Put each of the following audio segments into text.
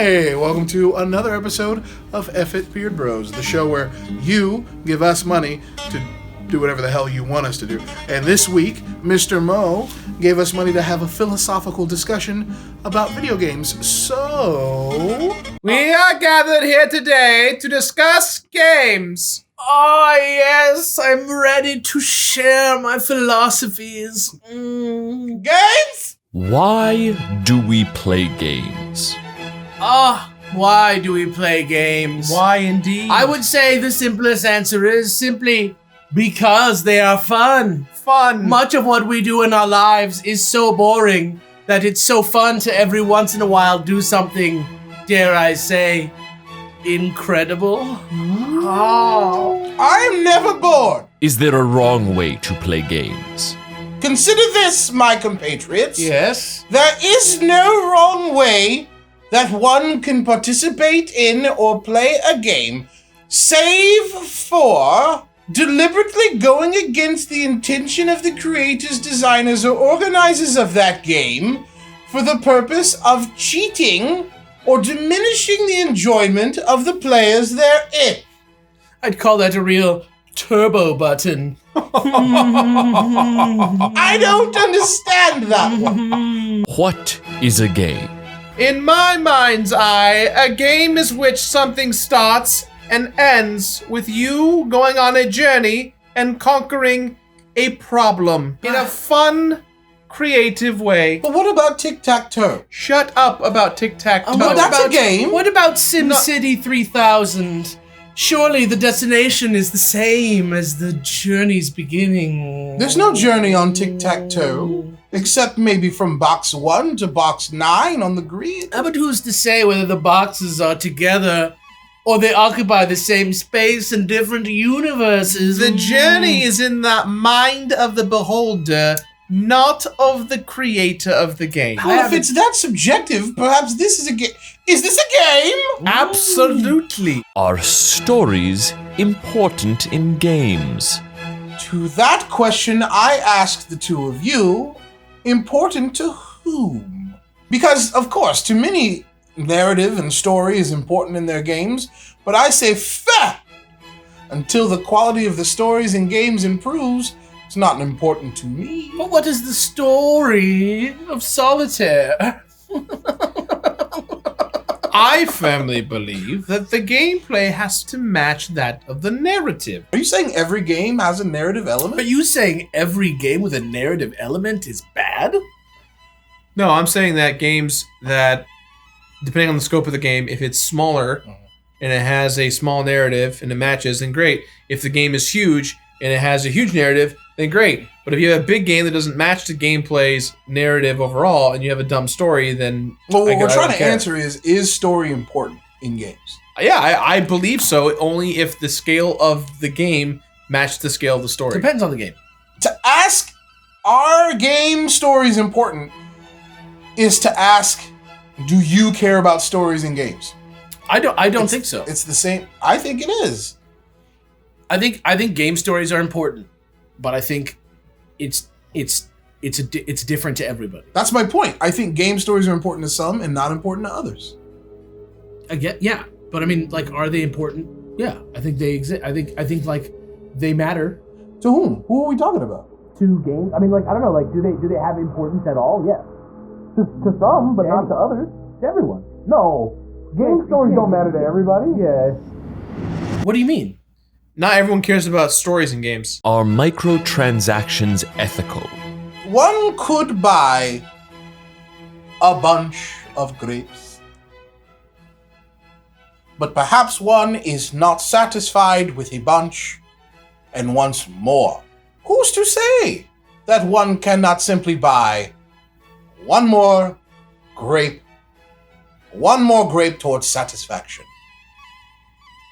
Hey, welcome to another episode of Eff It Beard Bros, the show where you give us money to do whatever the hell you want us to do. And this week, Mr. Mo gave us money to have a philosophical discussion about video games. So... we are gathered here today to discuss games. Oh, yes, I'm ready to share my philosophies. Games? Why do we play games? Why do we play games? Why indeed? I would say the simplest answer is simply because they are fun. Fun. Much of what we do in our lives is so boring that it's so fun to every once in a while do something, dare I say, incredible. Oh. I'm never bored. Is there a wrong way to play games? Consider this, my compatriots. Yes. There is no wrong way that one can participate in or play a game, save for deliberately going against the intention of the creators, designers, or organizers of that game for the purpose of cheating or diminishing the enjoyment of the players therein. I'd call that a real turbo button. I don't understand that one. What is a game? In my mind's eye, a game is which something starts and ends with you going on a journey and conquering a problem in a fun, creative way. But what about tic-tac-toe? Shut up about tic-tac-toe. But that's a game. What about SimCity 3000? Surely the destination is the same as the journey's beginning. There's no journey on tic-tac-toe, except maybe from box 1 to box 9 on the grid. But who's to say whether the boxes are together or they occupy the same space in different universes? The journey is in the mind of the beholder, not of the creator of the game. Well, if it's that subjective, perhaps this is a game. Is this a game? Absolutely. Are stories important in games? To that question, I ask the two of you, important to whom? Because, of course, to many, narrative and story is important in their games, but I say, until the quality of the stories in games improves, it's not important to me. But what is the story of Solitaire? I firmly believe that the gameplay has to match that of the narrative. Are you saying every game has a narrative element? Are you saying every game with a narrative element is bad? No, I'm saying that games that, depending on the scope of the game, if it's smaller and it has a small narrative and it matches, then great. If the game is huge and it has a huge narrative, then great. But if you have a big game that doesn't match the gameplay's narrative overall and you have a dumb story, then... Well, what we're trying to answer is story important in games? Yeah, I believe so, only if the scale of the game matched the scale of the story. Depends on the game. To ask, are game stories important, is to ask, do you care about stories in games? I don't think so. It's the same. I think it is. I think game stories are important, but I think it's different to everybody. That's my point. I think game stories are important to some and not important to others. Yeah, but I mean, like, are they important? Yeah, I think they exist. I think like they matter. To whom? Who are we talking about? To games. I mean, like, I don't know. Like, do they have importance at all? Yes. To some, but not to others. To everyone. No. Game stories don't matter to everybody. Yes. What do you mean? Not everyone cares about stories in games. Are microtransactions ethical? One could buy a bunch of grapes, but perhaps one is not satisfied with a bunch and wants more. Who's to say that one cannot simply buy one more grape towards satisfaction?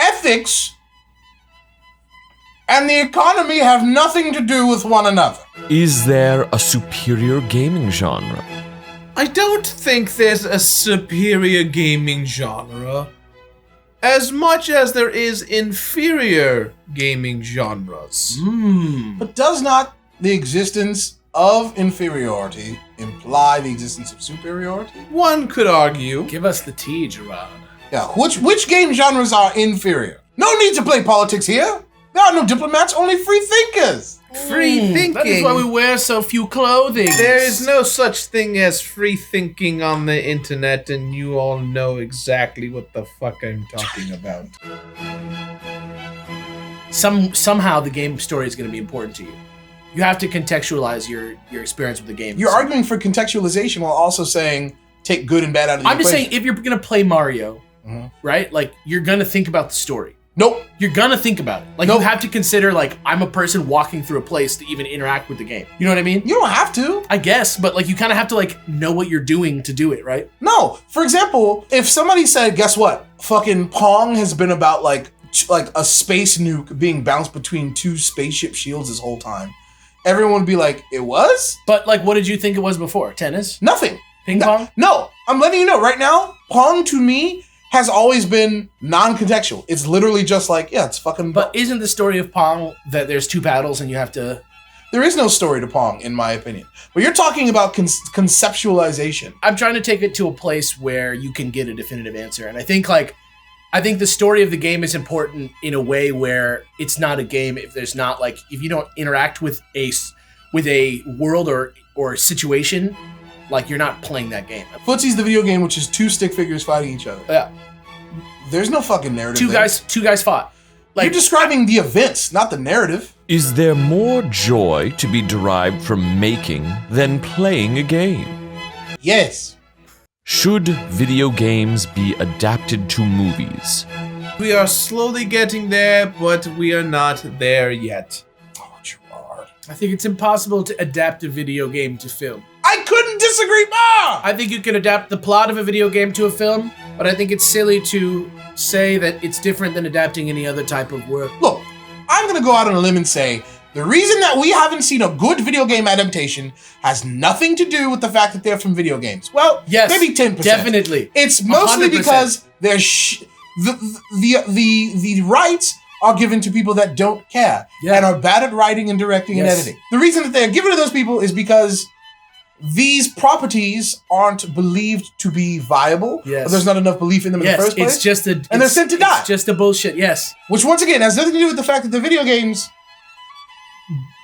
Ethics and the economy have nothing to do with one another. Is there a superior gaming genre? I don't think there's a superior gaming genre, as much as there is inferior gaming genres. But does not the existence of inferiority imply the existence of superiority? One could argue. Give us the tea, Jirard. Yeah, which game genres are inferior? No need to play politics here. There are no diplomats, only free thinkers. Free thinking. That is why we wear so few clothing. There is no such thing as free thinking on the internet, and you all know exactly what the fuck I'm talking about. Somehow the game story is going to be important to you. You have to contextualize your experience with the game. You're arguing for contextualization while also saying take good and bad out of the I'm just equation. saying, if you're going to play Mario, right? Like, you're going to think about the story. Nope. You're going to think about it. Like, Nope. you have to consider, like, I'm a person walking through a place to even interact with the game. You know what I mean? You don't have to. I guess, but, like, you kind of have to, like, know what you're doing to do it, right? No. For example, if somebody said, guess what? Fucking Pong has been about, like a space nuke being bounced between two spaceship shields this whole time. Everyone would be like, it was? But, like, what did you think it was before? Tennis? Nothing. Ping pong? No. I'm letting you know right now, Pong to me has always been non-contextual. It's literally just like, yeah, it's fucking... But isn't the story of Pong that there's two paddles and you have to... There is no story to Pong, in my opinion. But you're talking about conceptualization. I'm trying to take it to a place where you can get a definitive answer. And I think, like, the story of the game is important in a way where it's not a game if there's not, like, if you don't interact with a world or situation, like, you're not playing that game. Footsie's the video game, which is two stick figures fighting each other. Yeah. There's no fucking narrative Two guys fought. Like, you're describing the events, not the narrative. Is there more joy to be derived from making than playing a game? Yes. Should video games be adapted to movies? We are slowly getting there, but we are not there yet. Oh, Jirard. I think it's impossible to adapt a video game to film. I couldn't disagree more! I think you can adapt the plot of a video game to a film, but I think it's silly to say that it's different than adapting any other type of work. Look, I'm gonna go out on a limb and say the reason that we haven't seen a good video game adaptation has nothing to do with the fact that they're from video games. Well, Yes, maybe 10%. definitely. It's mostly 100%. because they're the rights are given to people that don't care and are bad at writing and directing and Yes. editing. The reason that they're given to those people is because these properties aren't believed to be viable. Yes. Or there's not enough belief in them in the first place. It's just a... And they're sent to die. It's just a bullshit, yes. Which, once again, has nothing to do with the fact that the video games,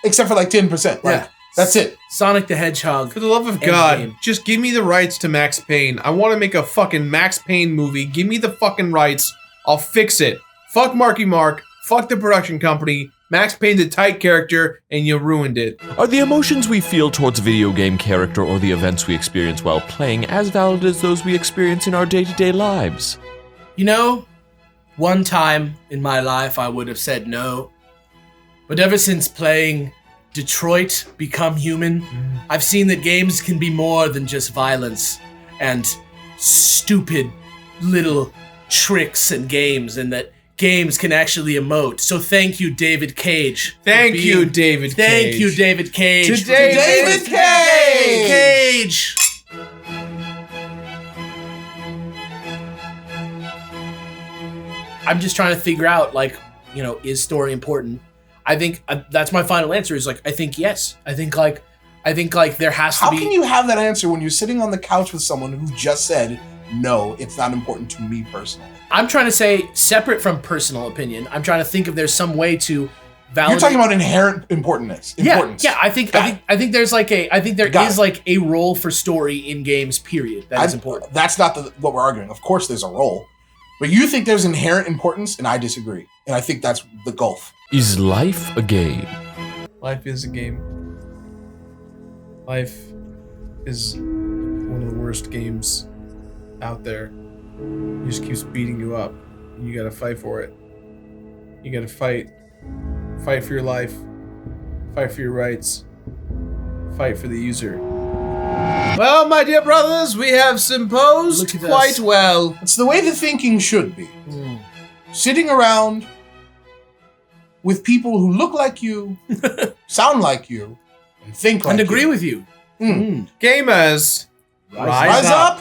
except for like 10%. Like, Yeah. that's it. Sonic the Hedgehog. For the love of Endgame. God, just give me the rights to Max Payne. I want to make a fucking Max Payne movie. Give me the fucking rights. I'll fix it. Fuck Marky Mark. Fuck the production company. Max Payne's a tight character, and you ruined it. Are the emotions we feel towards a video game character or the events we experience while playing as valid as those we experience in our day-to-day lives? You know, one time in my life I would have said no. But ever since playing Detroit Become Human, I've seen that games can be more than just violence and stupid little tricks and games, and that games can actually emote. So thank you, David Cage. Thank you, David Cage. Thank you, David Cage. To David Cage! I'm just trying to figure out, like, you know, is story important? I think that's my final answer. Is like, I think yes. I think like there has to How be. can you have that answer when you're sitting on the couch with someone who just said, no, it's not important to me personally? I'm trying to say, separate from personal opinion, I'm trying to think if there's some way to validate. You're talking about inherent importance. Importance. Yeah. I think there's like a like a role for story in games. Period. That is important. That's not what we're arguing. Of course, there's a role, but you think there's inherent importance, and I disagree. And I think that's the gulf. Is life a game? Life is a game. Life is one of the worst games out there. It just keeps beating you up. And you gotta fight for it. You gotta fight. Fight for your life. Fight for your rights. Fight for the user. Well, my dear brothers, we have symposed Look at quite us. well. It's the way the thinking should be. Sitting around with people who look like you, sound like you, and think like And you. agree with you. Gamers, Rise up